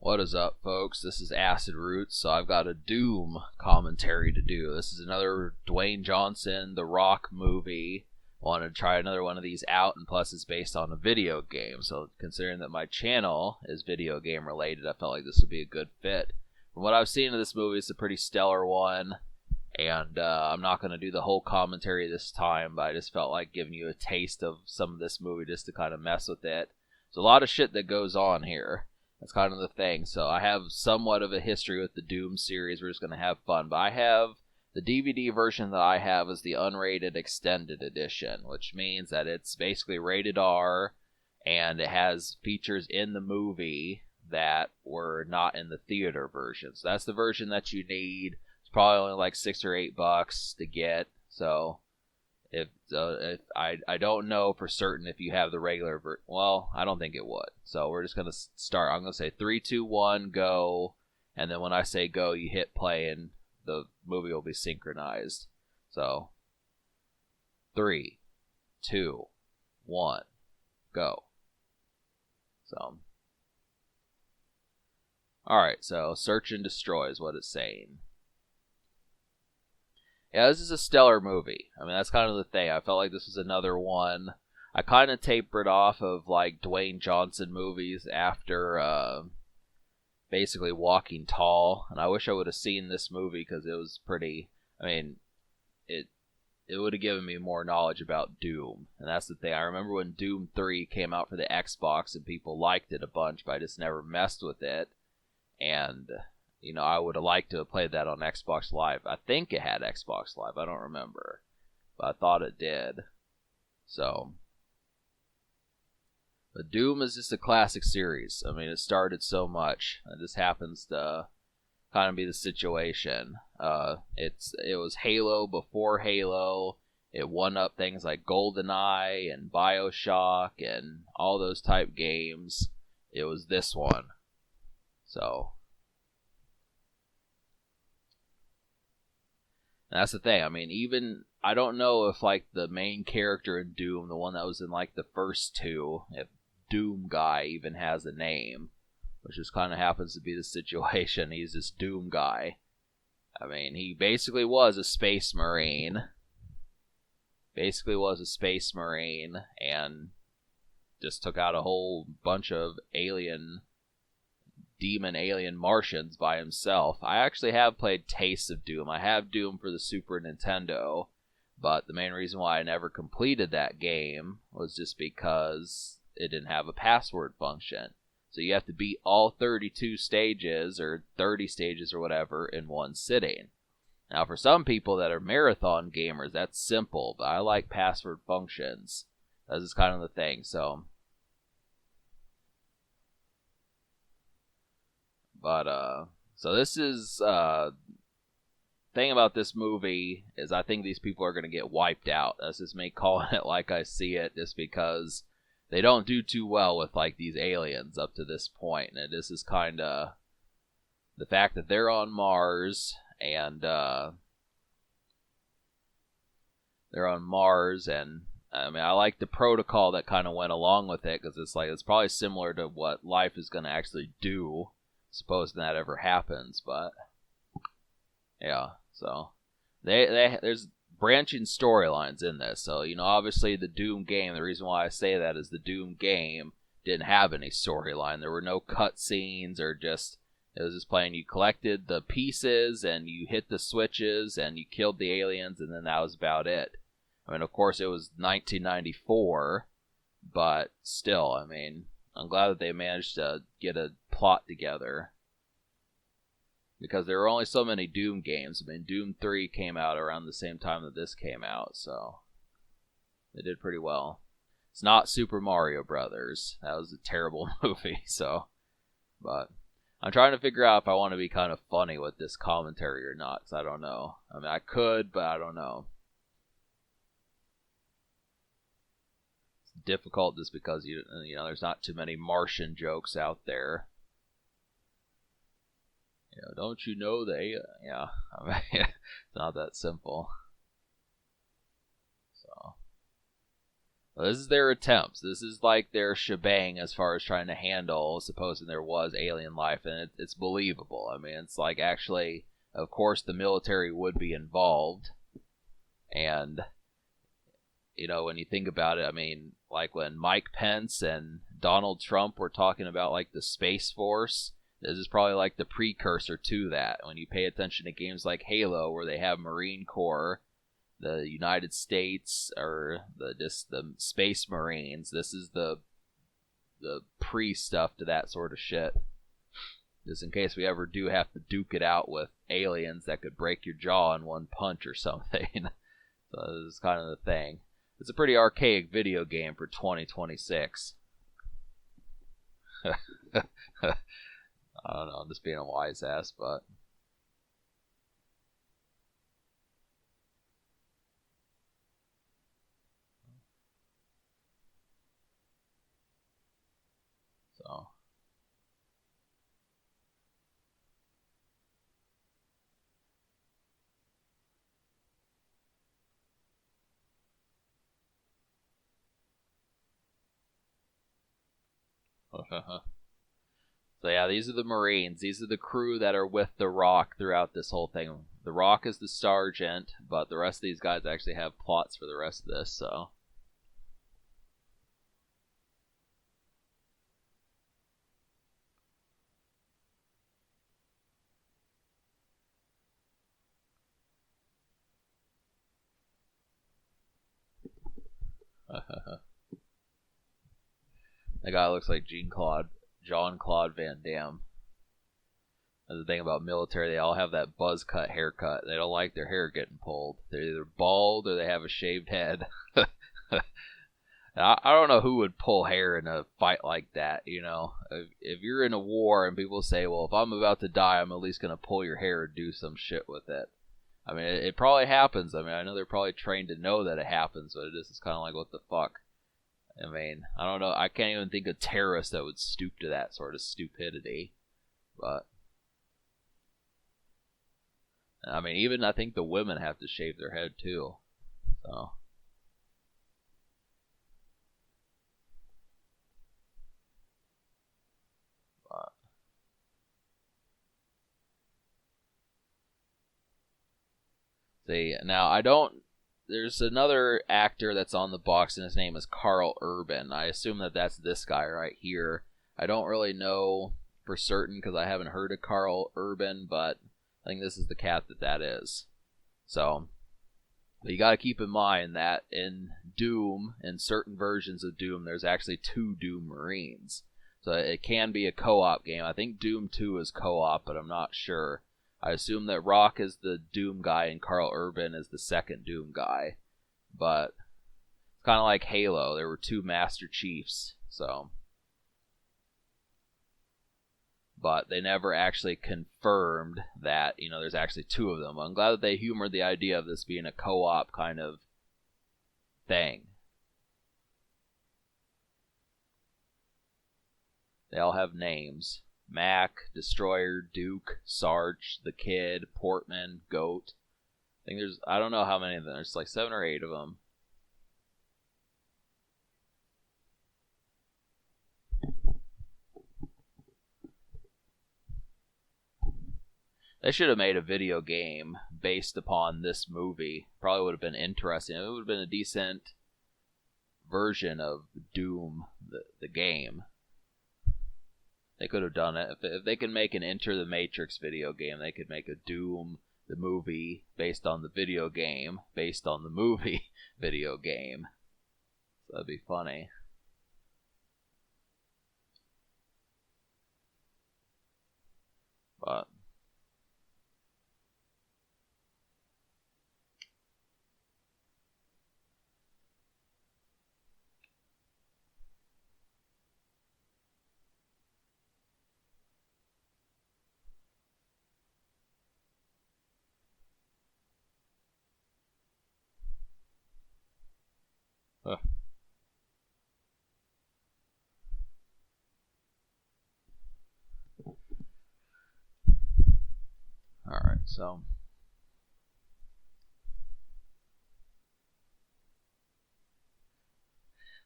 What is up, folks? This is Acid Roots, so I've got a Doom commentary to do. This is another Dwayne Johnson, The Rock movie. Wanted to try another one of these out, and plus it's based on a video game, so considering that my channel is video game related, I felt like this would be a good fit. From what I've seen of this movie, it's a pretty stellar one, and I'm not going to do the whole commentary this time, but I just felt like giving you a taste of some of this movie just to kind of mess with it. There's a lot of shit that goes on here. That's kind of the thing. So I have somewhat of a history with the Doom series. We're just going to have fun. But I have the DVD version that I have is the Unrated Extended Edition, which means that it's basically rated R, and it has features in the movie that were not in the theater version. So that's the version that you need. It's probably only like $6 or $8 to get. So if I don't know for certain if you have the regular well, I don't think it would. So we're just gonna start. I'm gonna say 3, 2, 1, go, and then when I say go, you hit play, and the movie will be synchronized. So 3, 2, 1, go. So all right. So search and destroy is what it's saying. Yeah, this is a stellar movie. I mean, that's kind of the thing. I felt like this was another one. I kind of tapered off of, like, Dwayne Johnson movies after, basically Walking Tall. And I wish I would have seen this movie because it was pretty, I mean, it would have given me more knowledge about Doom. And that's the thing. I remember when Doom 3 came out for the Xbox and people liked it a bunch, but I just never messed with it. And you know, I would have liked to have played that on Xbox Live. I think it had Xbox Live. I don't remember. But I thought it did. So. But Doom is just a classic series. I mean, it started so much. It just happens to kind of be the situation. It was Halo before Halo. It won up things like GoldenEye and BioShock and all those type games. It was this one. So. And that's the thing. I mean, even I don't know if like the main character in Doom, the one that was in like the first two, if Doom Guy even has a name, which just kind of happens to be the situation. He's this Doom Guy. I mean, he basically was a space marine. And just took out a whole bunch of demon alien Martians by himself. I actually have played Taste of Doom. I have Doom for the Super Nintendo, but the main reason why I never completed that game was just because it didn't have a password function. So you have to beat all 32 stages or 30 stages or whatever in one sitting. Now for some people that are marathon gamers, that's simple, but I like password functions. That's just kind of the thing, so. But, so this is, thing about this movie is I think these people are going to get wiped out. That's just me calling it like I see it, just because they don't do too well with, like, these aliens up to this point. And this is kind of the fact that they're on Mars, and, I mean, I like the protocol that kind of went along with it, because it's like, it's probably similar to what life is going to actually do. Supposing that ever happens, but yeah, so there's branching storylines in this. So, you know, obviously the Doom game, the reason why I say that is the Doom game didn't have any storyline. There were no cutscenes or just, it was just playing, you collected the pieces and you hit the switches and you killed the aliens, and then that was about it. I mean, of course it was 1994, but still, I mean, I'm glad that they managed to get a plot together, because there were only so many Doom games. I mean, Doom 3 came out around the same time that this came out, so they did pretty well. It's not Super Mario Brothers. That was a terrible movie, so. But I'm trying to figure out if I want to be kind of funny with this commentary or not, because I don't know. I mean, I could, but I don't know. Difficult just because you know there's not too many Martian jokes out there. You know, don't you know they? Yeah, I mean, it's not that simple. So This is their attempts. This is like their shebang as far as trying to handle, supposing there was alien life, and it's believable. I mean, it's like actually, of course, the military would be involved, and when you think about it, I mean, like when Mike Pence and Donald Trump were talking about like the Space Force, this is probably like the precursor to that. When you pay attention to games like Halo, where they have Marine Corps, the United States, or the Space Marines, this is the pre stuff to that sort of shit. Just in case we ever do have to duke it out with aliens that could break your jaw in one punch or something. So this is kind of the thing. It's a pretty archaic video game for 2026. I don't know, I'm just being a wise ass, but so so yeah, these are the Marines. These are the crew that are with The Rock throughout this whole thing. The Rock is the sergeant, but the rest of these guys actually have plots for the rest of this, so. That guy looks like Jean-Claude Van Damme. That's the thing about military, they all have that buzz cut haircut. They don't like their hair getting pulled. They're either bald or they have a shaved head. I don't know who would pull hair in a fight like that, If you're in a war and people say, well, if I'm about to die, I'm at least going to pull your hair and do some shit with it. I mean, it probably happens. I mean, I know they're probably trained to know that it happens, but it is kind of like, what the fuck? I mean, I don't know. I can't even think of terrorists that would stoop to that sort of stupidity. But, I mean, even I think the women have to shave their head, too. So. See, now I don't. There's another actor that's on the box, and his name is Carl Urban. I assume that that's this guy right here. I don't really know for certain because I haven't heard of Carl Urban, but I think this is the cat that is. So, but you got to keep in mind that in Doom, in certain versions of Doom, there's actually 2 Doom Marines. So it can be a co-op game. I think Doom 2 is co-op, but I'm not sure. I assume that Rock is the Doom guy and Carl Urban is the second Doom guy. But it's kind of like Halo. There were 2 Master Chiefs, so. But they never actually confirmed that, there's actually 2 of them. I'm glad that they humored the idea of this being a co-op kind of thing. They all have names. Mac, Destroyer, Duke, Sarge, the Kid, Portman, Goat. I don't know how many of them. There's like 7 or 8 of them. They should have made a video game based upon this movie. Probably would have been interesting. It would have been a decent version of Doom, the game. They could have done it. If they can make an Enter the Matrix video game, they could make a Doom, the movie, based on the video game, based on the movie video game. So that'd be funny. But All right, so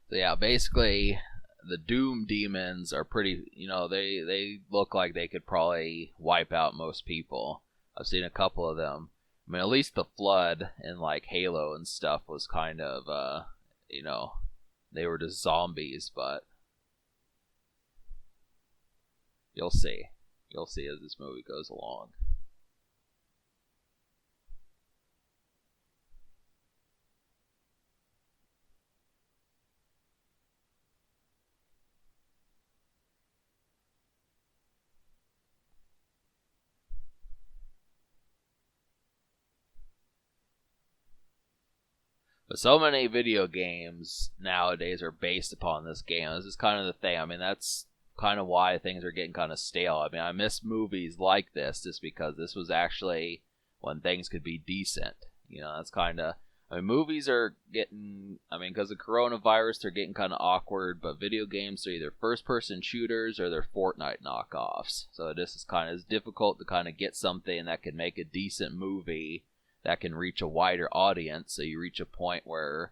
So yeah, basically, the Doom demons are pretty. They look like they could probably wipe out most people. I've seen a couple of them. I mean, at least the Flood in like Halo and stuff was kind of, you know, they were just zombies. But you'll see, you'll see as this movie goes along. But so many video games nowadays are based upon this game. This is kind of the thing. I mean, that's kind of why things are getting kind of stale. I mean, I miss movies like this just because this was actually when things could be decent. That's kind of. I mean, movies are getting. I mean, because of coronavirus, they're getting kind of awkward. But video games are either first-person shooters or they're Fortnite knockoffs. So this is kind of it's difficult to kind of get something that can make a decent movie that can reach a wider audience. So you reach a point where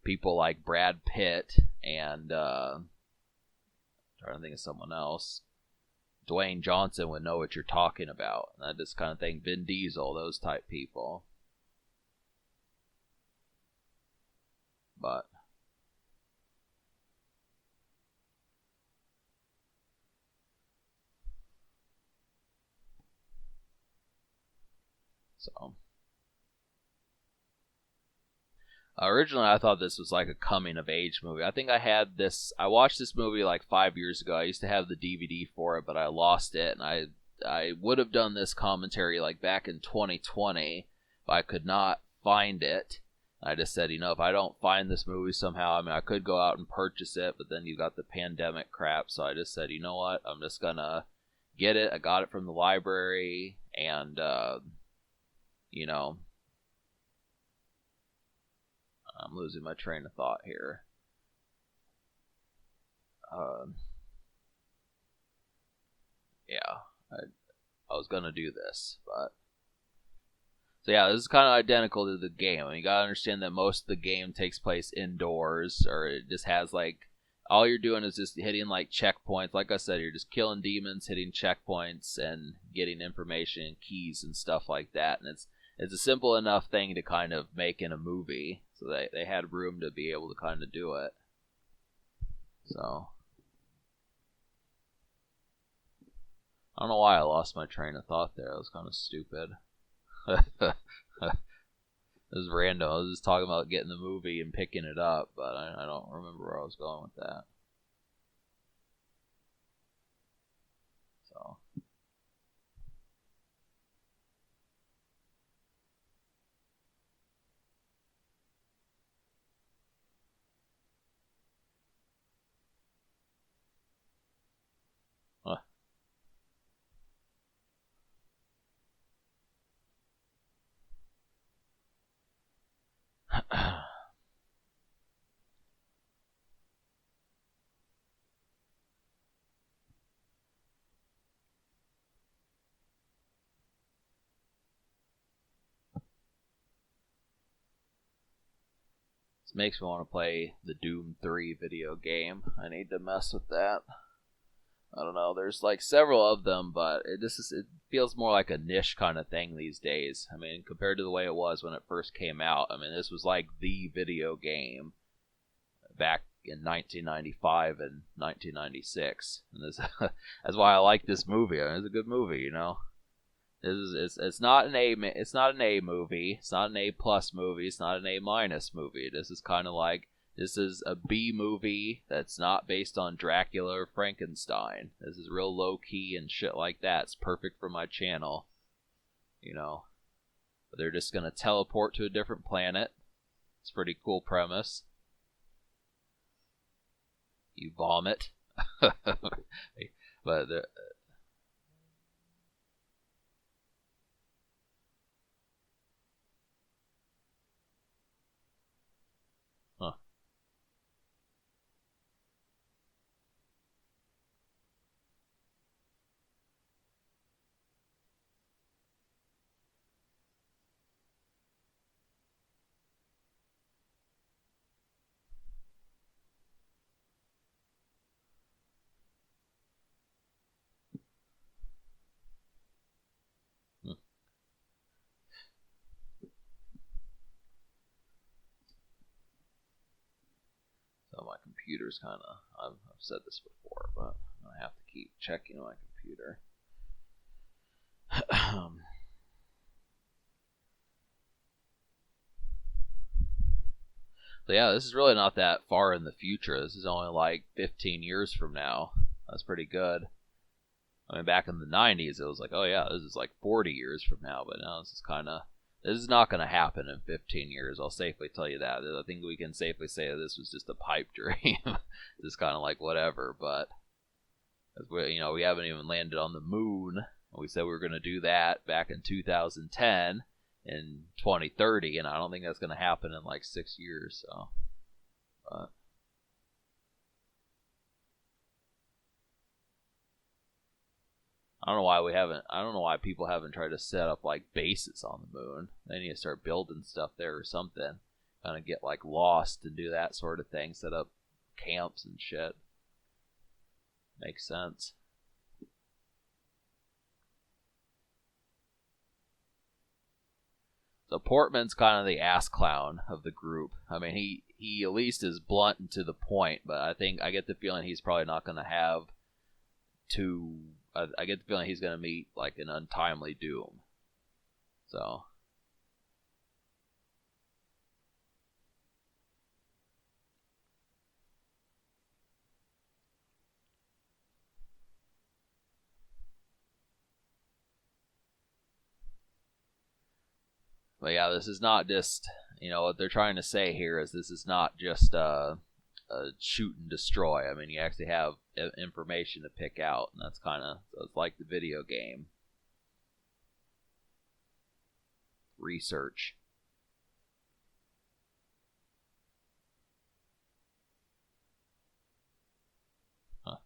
people like Brad Pitt and I'm trying to think of someone else, Dwayne Johnson would know what you're talking about. That this kind of thing, Vin Diesel, those type people. But so originally, I thought this was like a coming of age movie. I think I had this. I watched this movie like 5 years ago. I used to have the DVD for it, but I lost it, and I would have done this commentary like back in 2020, but I could not find it. I just said, if I don't find this movie somehow, I mean, I could go out and purchase it, but then you got the pandemic crap. So I just said, you know what? I'm just gonna get it. I got it from the library, and you know, I'm losing my train of thought here. Uh, yeah, I was gonna do this, but so yeah, this is kind of identical to the game. I mean, you gotta understand that most of the game takes place indoors, or it just has like all you're doing is just hitting like checkpoints. Like I said, you're just killing demons, hitting checkpoints, and getting information and keys and stuff like that. And it's a simple enough thing to kind of make in a movie, so they had room to be able to kind of do it. So I don't know why I lost my train of thought there. It was kind of stupid. It was random. I was just talking about getting the movie and picking it up, but I don't remember where I was going with that. So this makes me want to play the Doom 3 video game. I need to mess with that. I don't know. There's like several of them, but it feels more like a niche kind of thing these days. I mean, compared to the way it was when it first came out. I mean, this was like the video game back in 1995 and 1996, and this, that's why I like this movie. I mean, it's a good movie. It's not an A movie. It's not an A+ movie. It's not an A- movie. This is kind of like this is a B movie that's not based on Dracula or Frankenstein. This is real low key and shit like that. It's perfect for my channel. But they're just gonna teleport to a different planet. It's a pretty cool premise. You vomit, but huh. computer's kind of. I've said this before, but I have to keep checking my computer. So yeah, this is really not that far in the future. This is only like 15 years from now. That's pretty good. I mean, back in the 90s, it was like, oh yeah, this is like 40 years from now. But now this is not going to happen in 15 years. I'll safely tell you that. I think we can safely say that this was just a pipe dream. Just kind of like whatever. But we haven't even landed on the moon. We said we were going to do that back in 2010. In 2030, and I don't think that's going to happen in like 6 years. So, but I don't know why I don't know why people haven't tried to set up like bases on the moon. They need to start building stuff there or something. Kind of get like lost and do that sort of thing. Set up camps and shit. Makes sense. So Portman's kind of the ass clown of the group. I mean, he at least is blunt and to the point, but I get the feeling he's probably not going to have to. I get the feeling he's going to meet like an untimely doom. So. But yeah, this is not just, what they're trying to say here is this is not just a shoot and destroy. I mean, you actually have information to pick out, and that's it's like the video game. Research. Huh.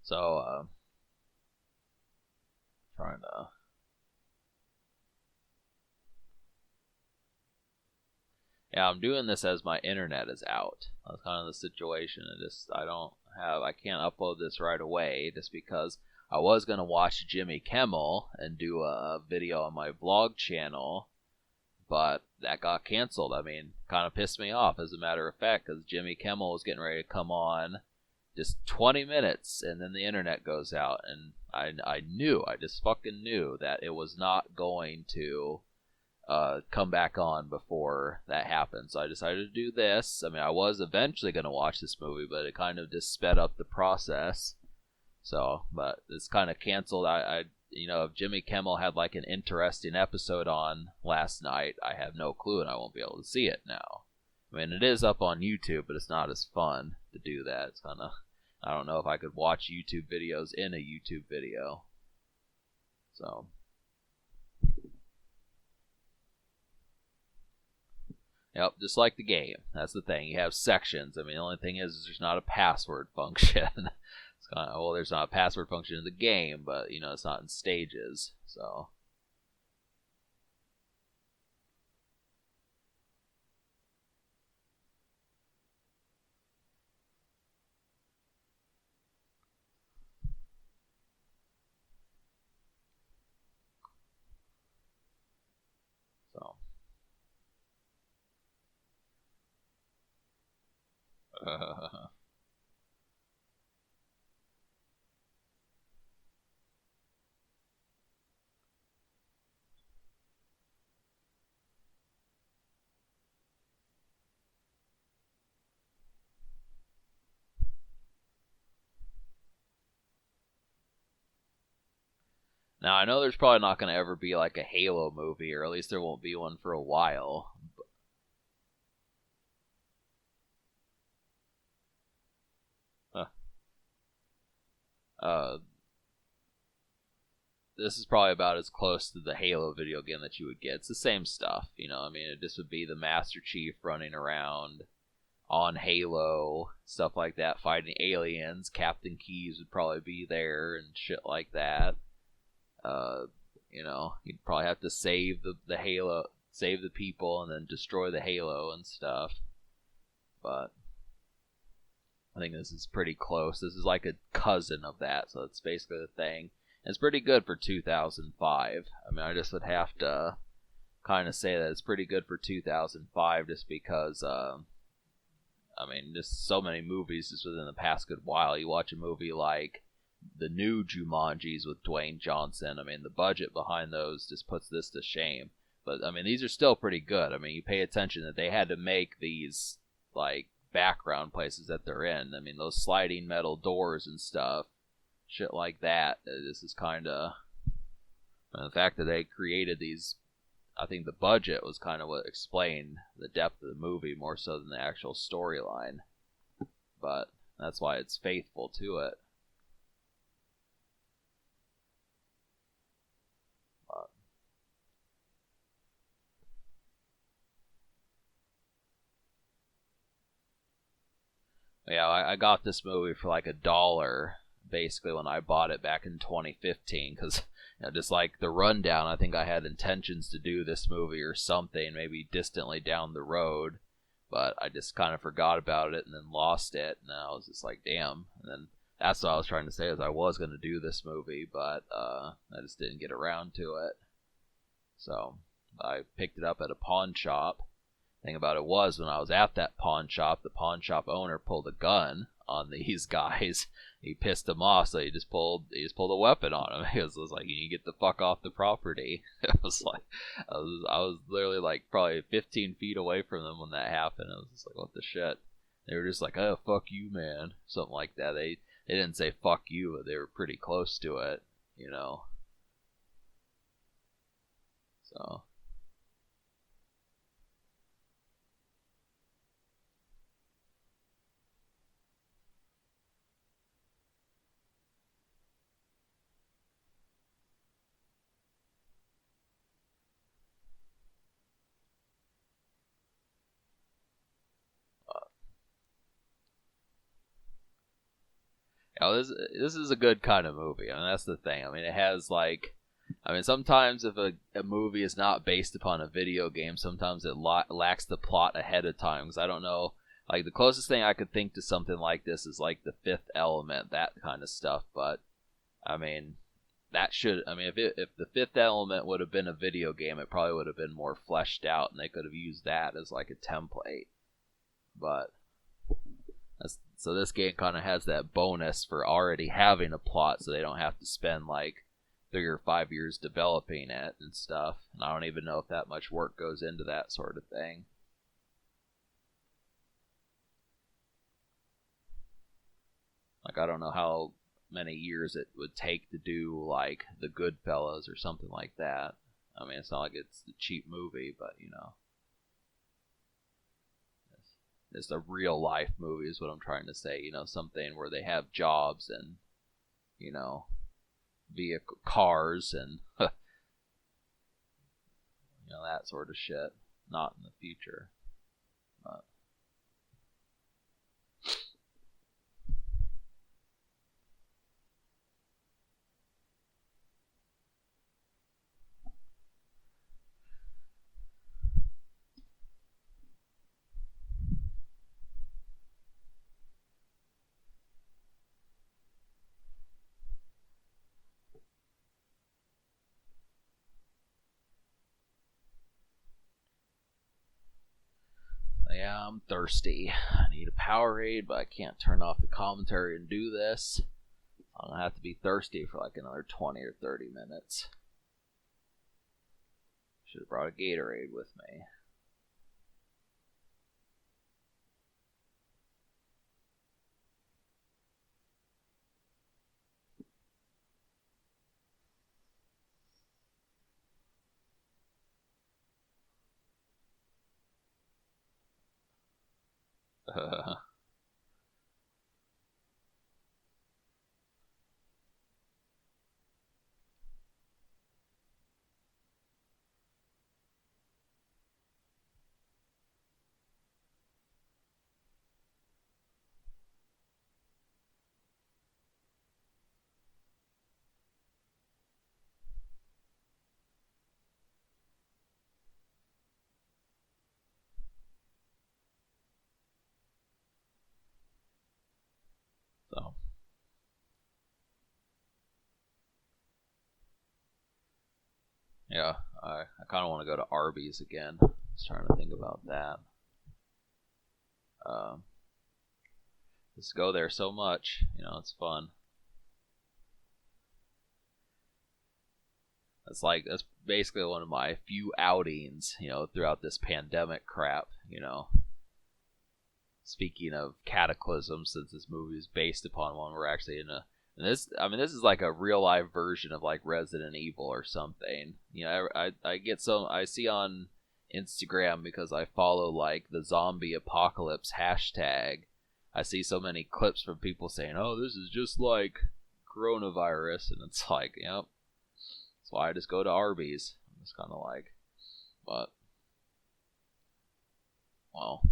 So, trying to. Yeah, I'm doing this as my internet is out. That's kind of the situation. I can't upload this right away just because I was going to watch Jimmy Kimmel and do a video on my vlog channel, but that got canceled. I mean, kind of pissed me off as a matter of fact, because Jimmy Kimmel was getting ready to come on just 20 minutes and then the internet goes out, and I just fucking knew that it was not going to come back on before that happened. So I decided to do this. I mean, I was eventually going to watch this movie, but it kind of just sped up the process. So, but it's kind of canceled. If Jimmy Kimmel had like an interesting episode on last night, I have no clue and I won't be able to see it now. I mean, it is up on YouTube, but it's not as fun to do that. It's kind of, I don't know if I could watch YouTube videos in a YouTube video. So. Yep, just like the game. That's the thing. You have sections. I mean, the only thing is there's not a password function. It's kind of, well, there's not a password function in the game, but, it's not in stages. So. So. Now, I know there's probably not going to ever be like a Halo movie, or at least there won't be one for a while. Uh, this is probably about as close to the Halo video game that you would get. It's the same stuff, I mean, it just would be the Master Chief running around, on Halo, stuff like that, fighting aliens. Captain Keyes would probably be there and shit like that. Uh, you'd probably have to save the Halo, save the people, and then destroy the Halo and stuff. But I think this is pretty close. This is like a cousin of that, so it's basically the thing. And it's pretty good for 2005. I mean, I just would have to kind of say that it's pretty good for 2005 just because, I mean, just so many movies just within the past good while. You watch a movie like the new Jumanjis with Dwayne Johnson. I mean, the budget behind those just puts this to shame. But, I mean, these are still pretty good. I mean, you pay attention that they had to make these, like, background places that they're in. I mean, those sliding metal doors and stuff, shit like that. This is kind of the fact that they created these. I think the budget was kind of what explained the depth of the movie more so than the actual storyline. But that's why it's faithful to it. Yeah, I got this movie for like $1 basically when I bought it back in 2015 because just like the rundown, I think I had intentions to do this movie or something maybe distantly down the road, but I just kind of forgot about it and then lost it, and I was just like, damn. And then that's what I was trying to say is I was going to do this movie, but I just didn't get around to it. So I picked it up at a pawn shop. Thing about it was when I was at that pawn shop, the pawn shop owner pulled a gun on these guys. He pissed them off, so he just pulled a weapon on them. He was like, "You get the fuck off the property." It was like I was literally like probably 15 feet away from them when that happened. I was just like, "What the shit?" They were just like, "Oh, fuck you, man," something like that. They didn't say "fuck you," but they were pretty close to it, you know. So. This is a good kind of movie. I mean, that's the thing. I mean, it has like, I mean, sometimes if a movie is not based upon a video game, sometimes it lacks the plot ahead of time. Because I don't know, like the closest thing I could think to something like this is like The Fifth Element, that kind of stuff. But I mean, I mean, if The Fifth Element would have been a video game, it probably would have been more fleshed out, and they could have used that as like a template. But so this game kind of has that bonus for already having a plot, so they don't have to spend like 3 or 5 years developing it and stuff. And I don't even know if that much work goes into that sort of thing. Like, I don't know how many years it would take to do like The Goodfellas or something like that. I mean, it's not like it's a cheap movie, but it's a real life movie is what I'm trying to say. Something where they have jobs and vehicle cars and that sort of shit. Not in the future. But yeah, I'm thirsty. I need a Powerade, but I can't turn off the commentary and do this. I'm gonna have to be thirsty for like another 20 or 30 minutes. Should have brought a Gatorade with me. Yeah, I kind of want to go to Arby's again. I was trying to think about that. Um, just go there so much, it's fun. That's basically one of my few outings, throughout this pandemic crap. Speaking of cataclysm, since this movie is based upon one, we're actually in a and this. I mean, this is like a real life version of like Resident Evil or something. I get some I see on Instagram because I follow like the zombie apocalypse hashtag. I see so many clips from people saying, "Oh, this is just like coronavirus," and it's like, yep. That's why I just go to Arby's. It's kind of like, but well.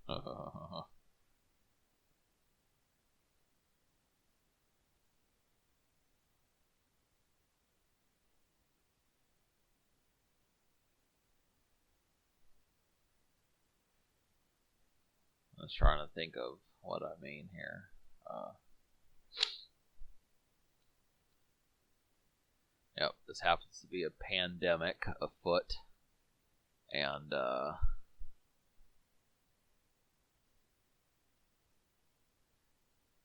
Uh, I was trying to think of what I mean here. Yep, this happens to be a pandemic afoot, and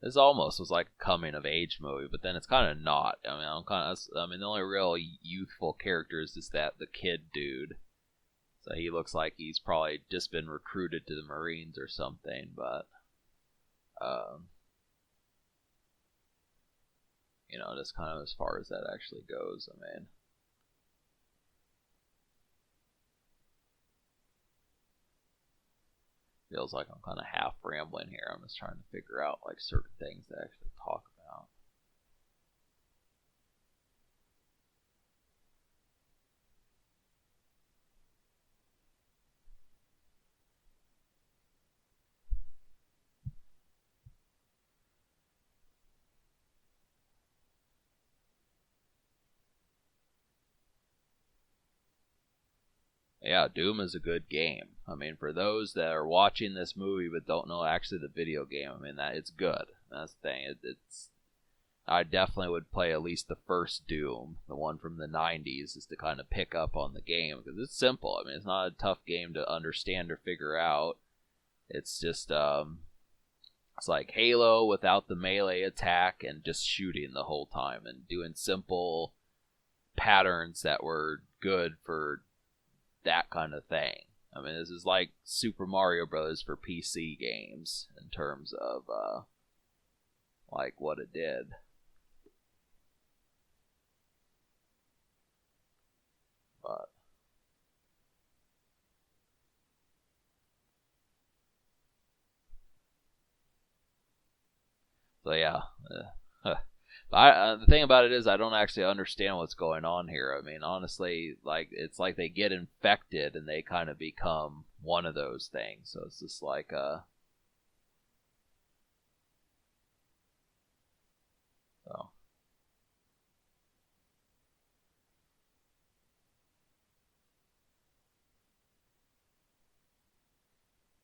this almost was like a coming of age movie, but then it's kind of not. I mean, the only real youthful character is just the kid dude. So he looks like he's probably just been recruited to the Marines or something, but um, just kind of as far as that actually goes. I mean, feels like I'm kind of half rambling here. I'm just trying to figure out like certain things to actually talk about. Yeah, Doom is a good game. I mean, for those that are watching this movie but don't know actually the video game, I mean that it's good. That's the thing. It's I definitely would play at least the first Doom, the one from the '90s, just to kind of pick up on the game because it's simple. I mean, it's not a tough game to understand or figure out. It's just it's like Halo without the melee attack and just shooting the whole time and doing simple patterns that were good for that kind of thing. I mean, this is like Super Mario Bros. For PC games in terms of like what it did. But so yeah. The thing about it is I don't actually understand what's going on here. I mean, honestly, like it's like they get infected and they kind of become one of those things. So it's just like so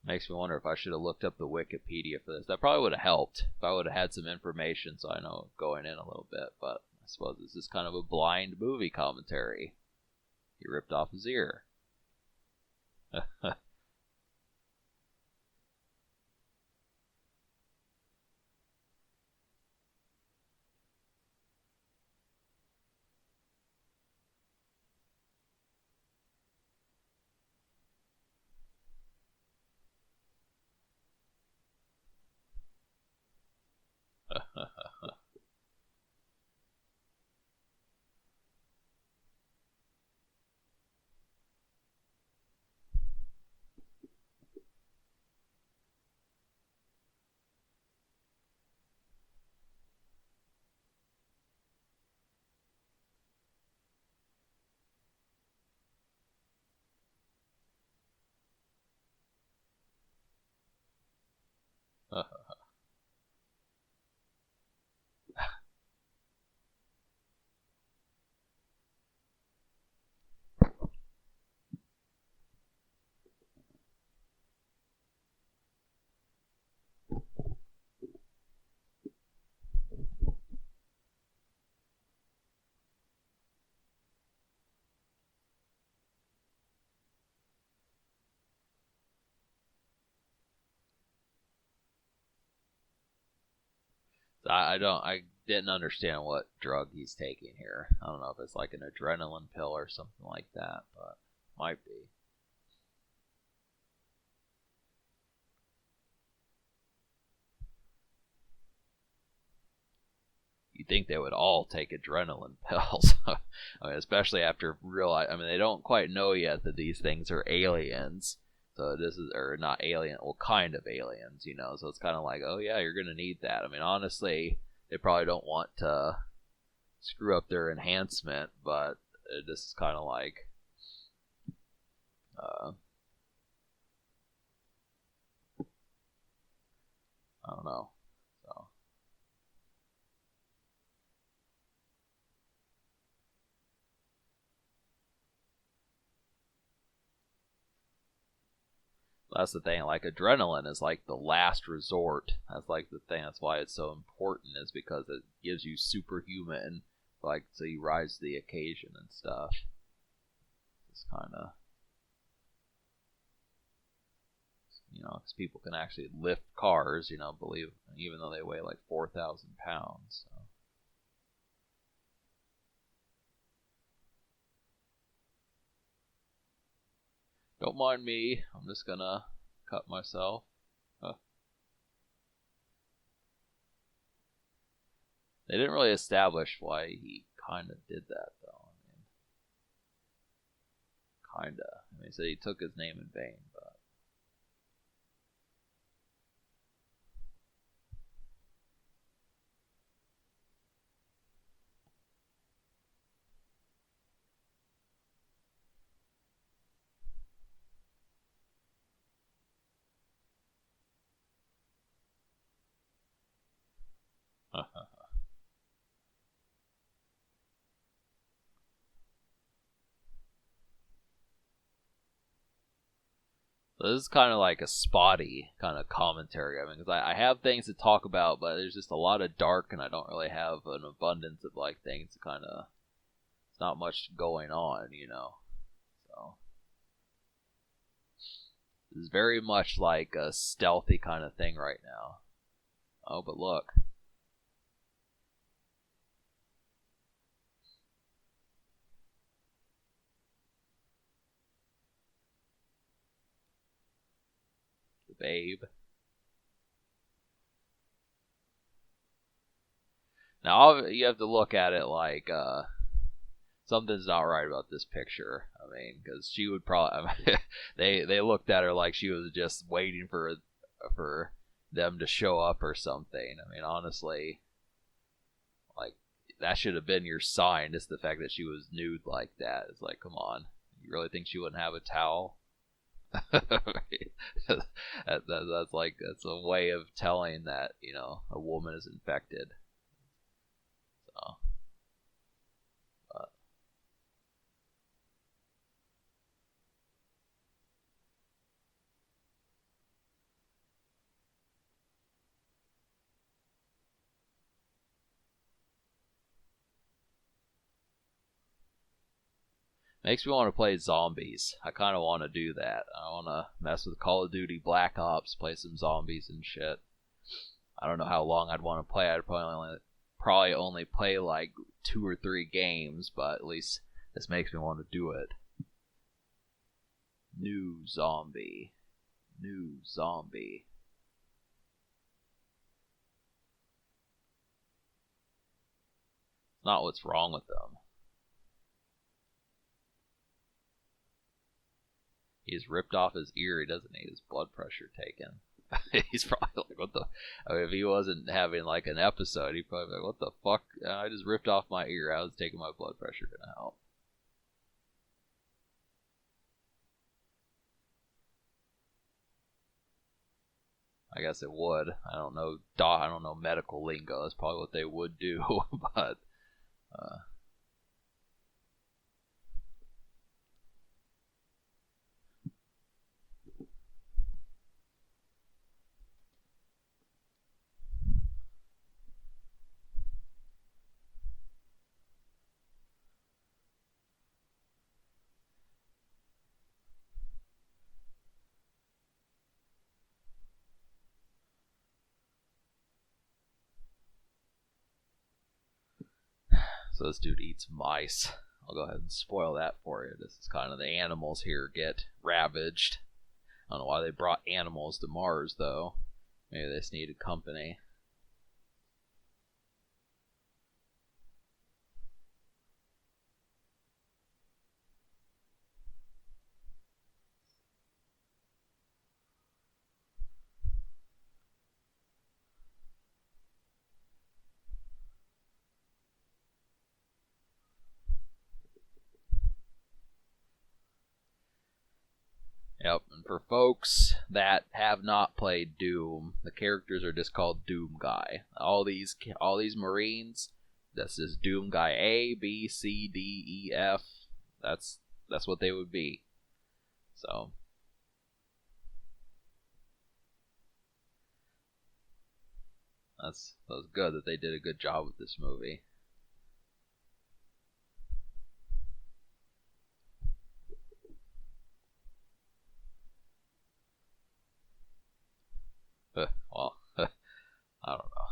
makes me wonder if I should have looked up the Wikipedia for this. That probably would have helped if I would have had some information so I know going in a little bit. But I suppose this is kind of a blind movie commentary. He ripped off his ear. I don't. I didn't understand what drug he's taking here. I don't know if it's like an adrenaline pill or something like that, but might be. You think they would all take adrenaline pills? I mean, especially after realize. I mean, they don't quite know yet that these things are aliens. So this is, or not alien, well, kind of aliens, you know. So it's kind of like, oh yeah, you're gonna need that. I mean, honestly, they probably don't want to screw up their enhancement, but this is kind of like, uh, I don't know. So that's the thing. Like adrenaline is like the last resort. That's like the thing. That's why it's so important, is because it gives you superhuman, like, so you rise to the occasion and stuff. It's kind of, you know, because people can actually lift cars, you know, believe, even though they weigh like 4,000 pounds. So. Don't mind me. I'm just gonna cut myself. Huh. They didn't really establish why he kind of did that, though. I mean, kinda. I mean, he said he took his name in vain, but. So this is kind of like a spotty kind of commentary. I mean, because I have things to talk about, but there's just a lot of dark, and I don't really have an abundance of like things to kind of. It's not much going on, you know. So this is very much like a stealthy kind of thing right now. Oh, but look, the babe. Now you have to look at it like something's not right about this picture. I mean, because she would probably. I mean, they looked at her like she was just waiting for them to show up or something. I mean, honestly, like that should have been your sign. Just the fact that she was nude like that. It's like, come on, you really think she wouldn't have a towel? That's like, that's a way of telling that, you know, a woman is infected. So, but makes me want to play zombies. I kind of want to do that. I want to mess with Call of Duty Black Ops, play some zombies and shit. I don't know how long I'd want to play. I'd probably only play like 2 or 3 games, but at least this makes me want to do it. New zombie. New zombie. It's not what's wrong with them. He's ripped off his ear. He doesn't need his blood pressure taken. He's probably like, what the? I mean, if he wasn't having like an episode, he'd probably be like, what the fuck? I just ripped off my ear. How is taking my blood pressure gonna help? I guess it would. I don't know. I don't know medical lingo. That's probably what they would do, but. Uh, So this dude eats mice. I'll go ahead and spoil that for you. This is kind of the animals here get ravaged. I don't know why they brought animals to Mars, though. Maybe they just needed company. Yep, and for folks that have not played Doom, the characters are just called Doom Guy. All these Marines, this is Doom Guy A, B, C, D, E, F. That's what they would be. So that was good that they did a good job with this movie. Well, I don't know.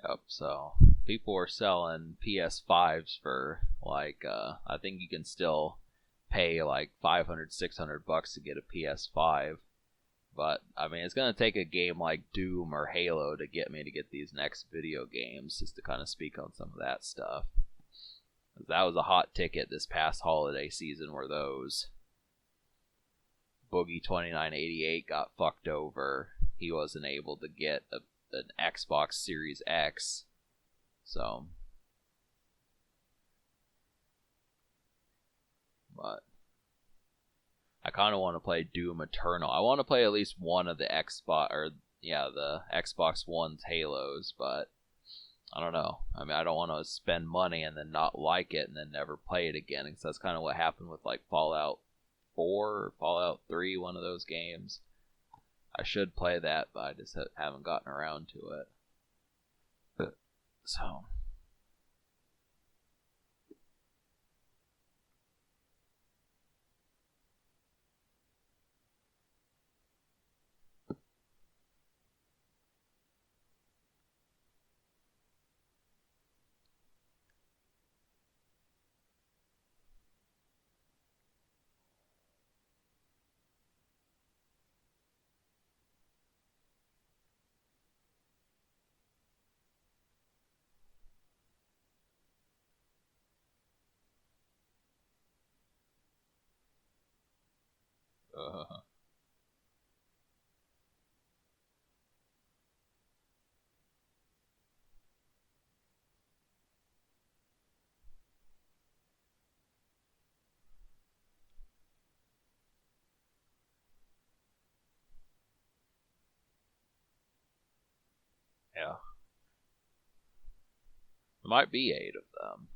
Yep, so people are selling PS5s for like I think you can still pay like 500, 600 bucks to get a PS5. But I mean, it's gonna take a game like Doom or Halo to get me to get these next video games, just to kind of speak on some of that stuff. That was a hot ticket this past holiday season. Were those Boogie 2988 got fucked over? He wasn't able to get an Xbox Series X, so. But I kind of want to play Doom Eternal. I want to play at least one of the the Xbox One's Halos, but I don't know. I mean, I don't want to spend money and then not like it and then never play it again, because that's kind of what happened with like Fallout 4 or Fallout 3, one of those games. I should play that, but I just haven't gotten around to it. So. Uh, yeah. There might be 8 of them.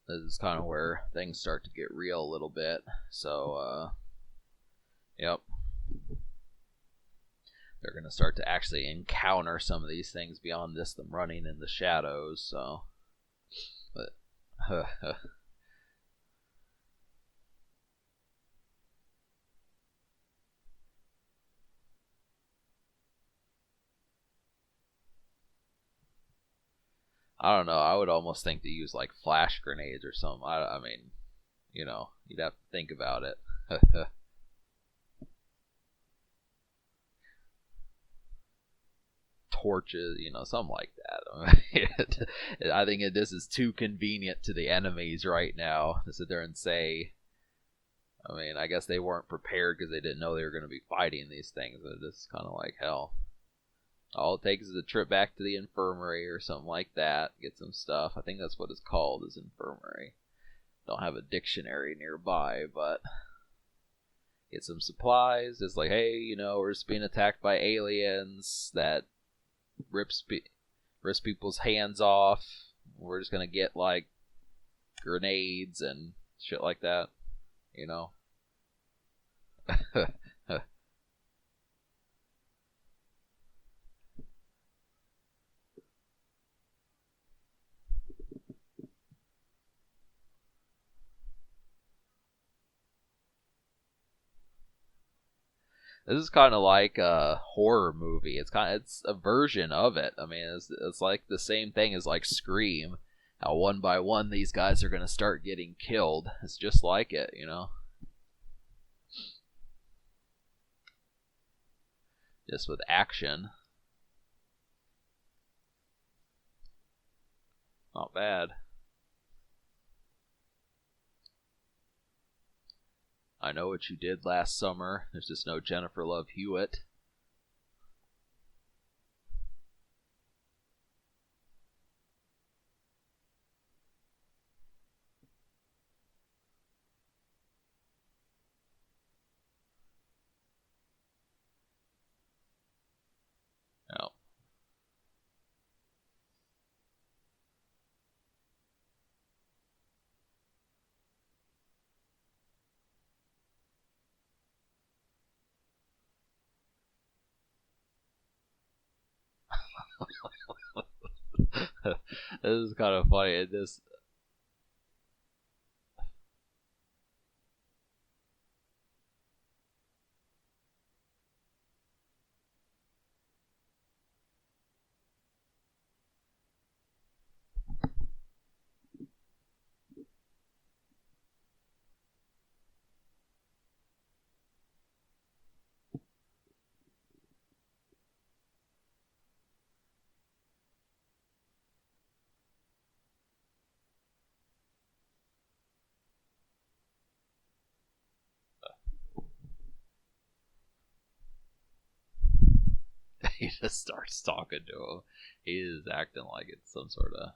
This is kind of where things start to get real a little bit. So, yep. They're going to start to actually encounter some of these things beyond just them running in the shadows, so. But, I don't know. I would almost think to use like flash grenades or something. I mean, you'd have to think about it. Torches, something like that. I think this is too convenient to the enemies right now to sit there and say. I mean, I guess they weren't prepared because they didn't know they were going to be fighting these things. But it's kind of like hell. All it takes is a trip back to the infirmary or something like that. Get some stuff. I think that's what it's called, is infirmary. Don't have a dictionary nearby, but get some supplies. It's like, hey, we're just being attacked by aliens that rips people's hands off. We're just gonna get like grenades and shit like that, you know. This is kind of like a horror movie. It's a version of it. I mean, it's like the same thing as like Scream. How one by one these guys are gonna start getting killed. It's just like it. Just with action. Not bad. I know what you did last summer. There's just no Jennifer Love Hewitt. No. This is kind of funny. He just starts talking to him. He is acting like it's some sort of.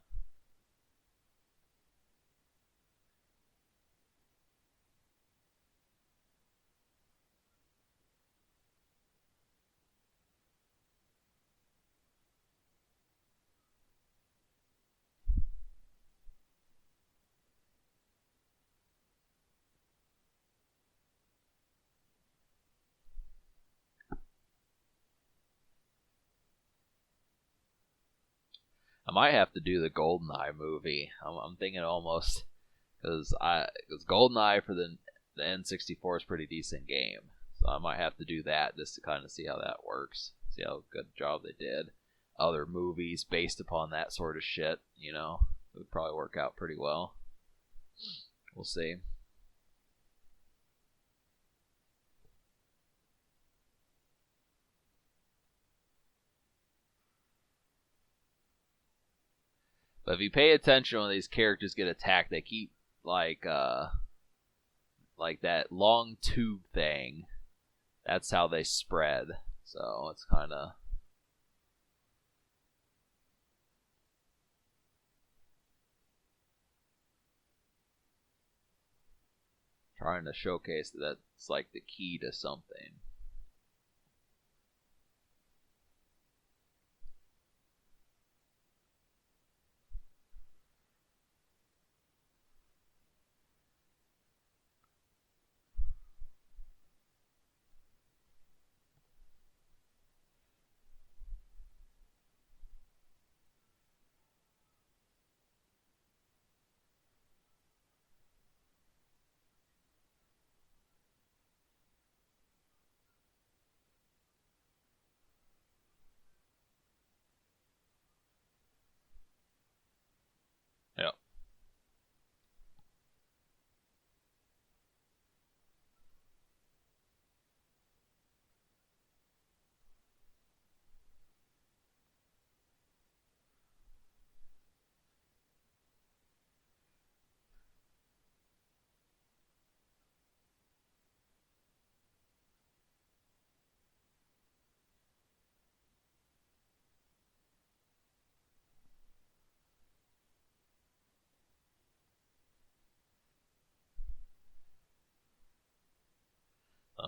I might have to do the GoldenEye movie. I'm thinking almost because GoldenEye for the N64 is a pretty decent game, so I might have to do that just to kind of see how that works, see how good a job they did. Other movies based upon that sort of shit, it would probably work out pretty well. We'll see. But if you pay attention when these characters get attacked, they keep like that long tube thing. That's how they spread. So it's kind of trying to showcase that that's like the key to something.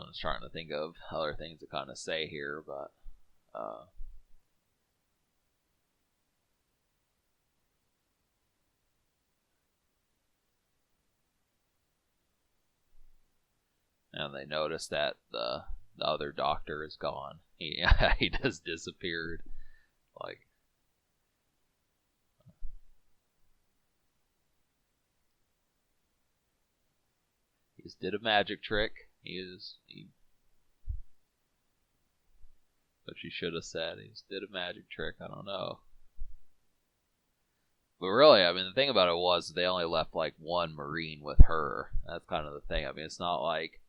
I'm just trying to think of other things to kind of say here, but and they notice that the other doctor is gone. He just disappeared. Like, he just did a magic trick. What she should have said. He just did a magic trick. I don't know. But really, I mean, the thing about it was they only left like one Marine with her. That's kind of the thing. I mean, it's not like,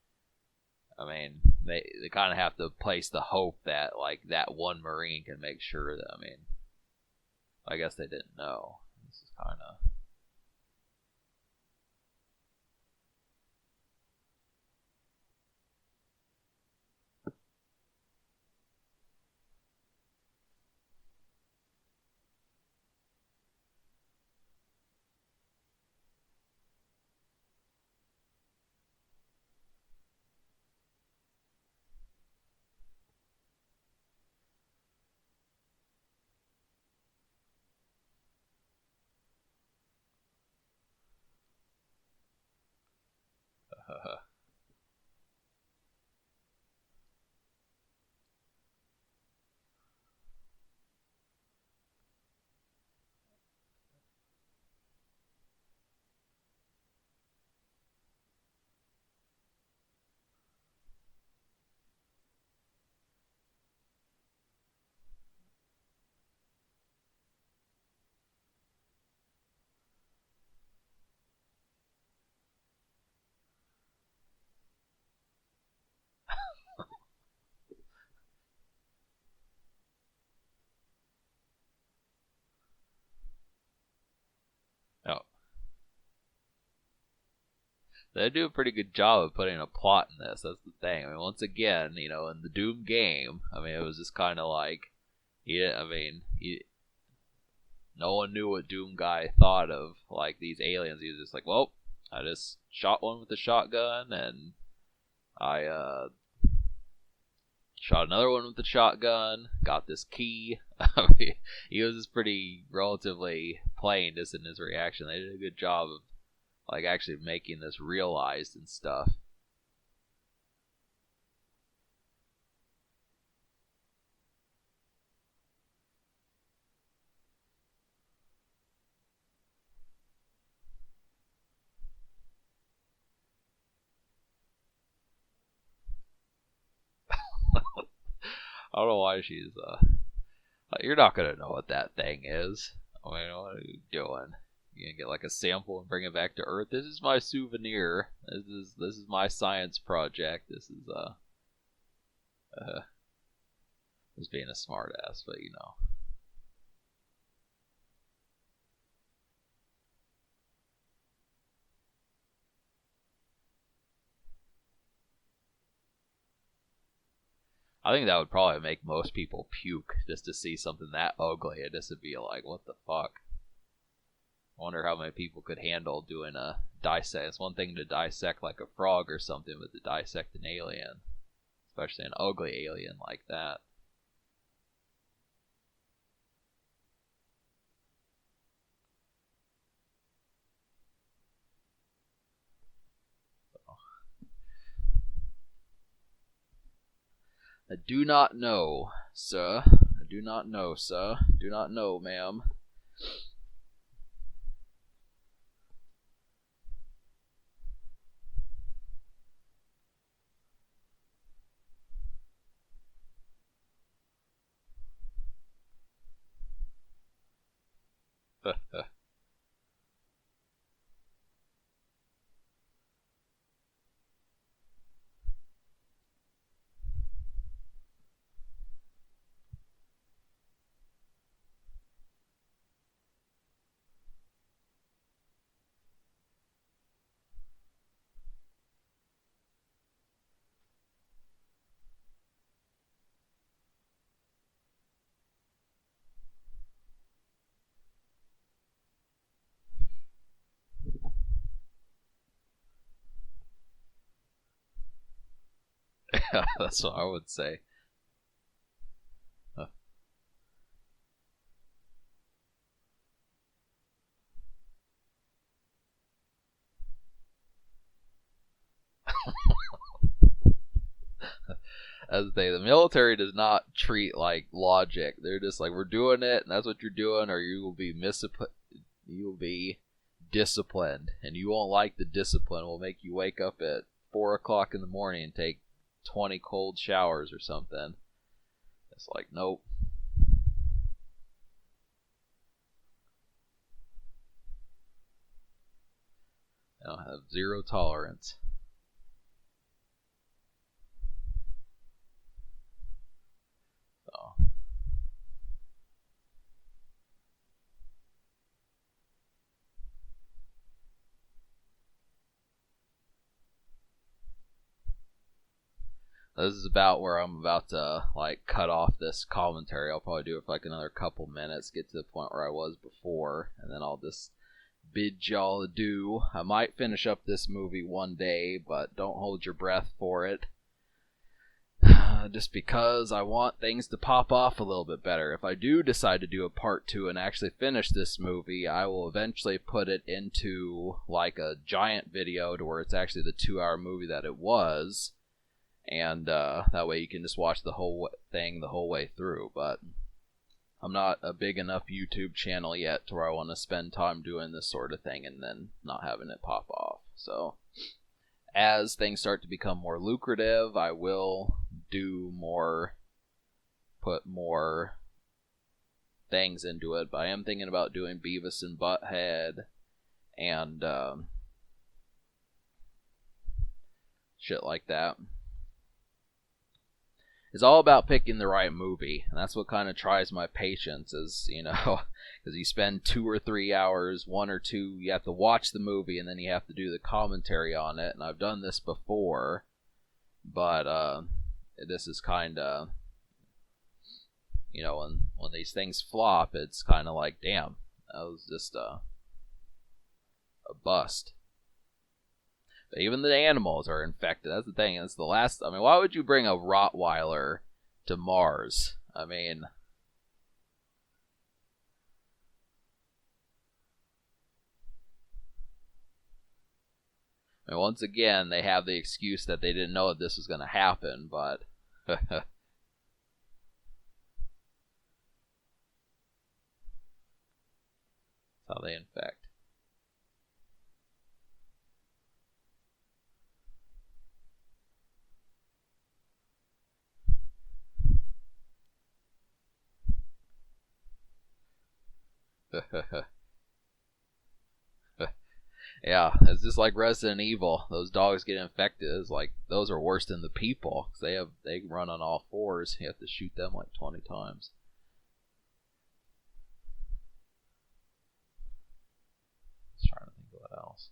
I mean, they kind of have to place the hope that like that one Marine can make sure that. I mean, I guess they didn't know. This is kind of. Oh, they do a pretty good job of putting a plot in this. That's the thing. I mean, once again, you know, in the Doom game, I mean, it was just kind of like, yeah, I mean, no one knew what Doom Guy thought of like these aliens. He was just like, well, I just shot one with a shotgun, and I shot another one with the shotgun. Got this key. I mean, he was just pretty relatively plain just in his reaction. They did a good job of like actually making this realized and stuff. I don't know why she's you're not gonna know what that thing is. I mean, what are you doing? You gonna get like a sample and bring it back to Earth? This is my souvenir. This is my science project. This is just being a smartass, but you know. I think that would probably make most people puke just to see something that ugly and just to be like, what the fuck? I wonder how many people could handle doing a dissect. It's one thing to dissect like a frog or something, but to dissect an alien, especially an ugly alien like that. I do not know, sir. I do not know, sir. Do not know, ma'am. That's what I would say. As the military does not treat like logic. They're just like, we're doing it, and that's what you're doing, or you will be you will be disciplined, and you won't like the discipline. We'll make you wake up at 4 o'clock in the morning and take 20 cold showers or something. It's like, nope. I have zero tolerance. So this is about where I'm about to like cut off this commentary. I'll probably do it for like another couple minutes, get to the point where I was before, and then I'll just bid y'all adieu. I might finish up this movie one day, but don't hold your breath for it. Just because I want things to pop off a little bit better. If I do decide to do a part 2 and actually finish this movie, I will eventually put it into like a giant video to where it's actually the 2-hour movie that it was, and that way you can just watch the whole thing the whole way through. But I'm not a big enough YouTube channel yet to where I want to spend time doing this sort of thing and then not having it pop off. So as things start to become more lucrative, I will do more, put more things into it. But I am thinking about doing Beavis and Butthead and shit like that. It's all about picking the right movie, and that's what kind of tries my patience, is, you know, because you spend 2 or 3 hours, 1 or 2, you have to watch the movie, and then you have to do the commentary on it, and I've done this before, but this is kind of, you know, when these things flop, it's kind of like, damn, that was just a bust. But even the animals are infected. That's the thing. That's the last. I mean, why would you bring a Rottweiler to Mars? I mean, once again, they have the excuse that they didn't know that this was going to happen, but that's how they infect. Yeah, it's just like Resident Evil. Those dogs get infected. It's like those are worse than the people. They run on all fours. You have to shoot them like 20 times. Just trying to think of what else.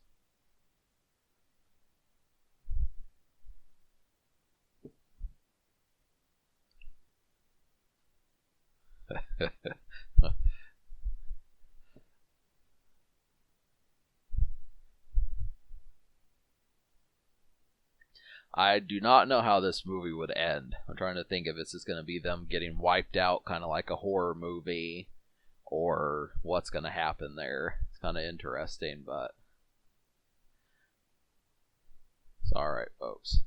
I do not know how this movie would end. I'm trying to think if it's just going to be them getting wiped out, kind of like a horror movie, or what's going to happen there. It's kind of interesting, but it's alright, folks.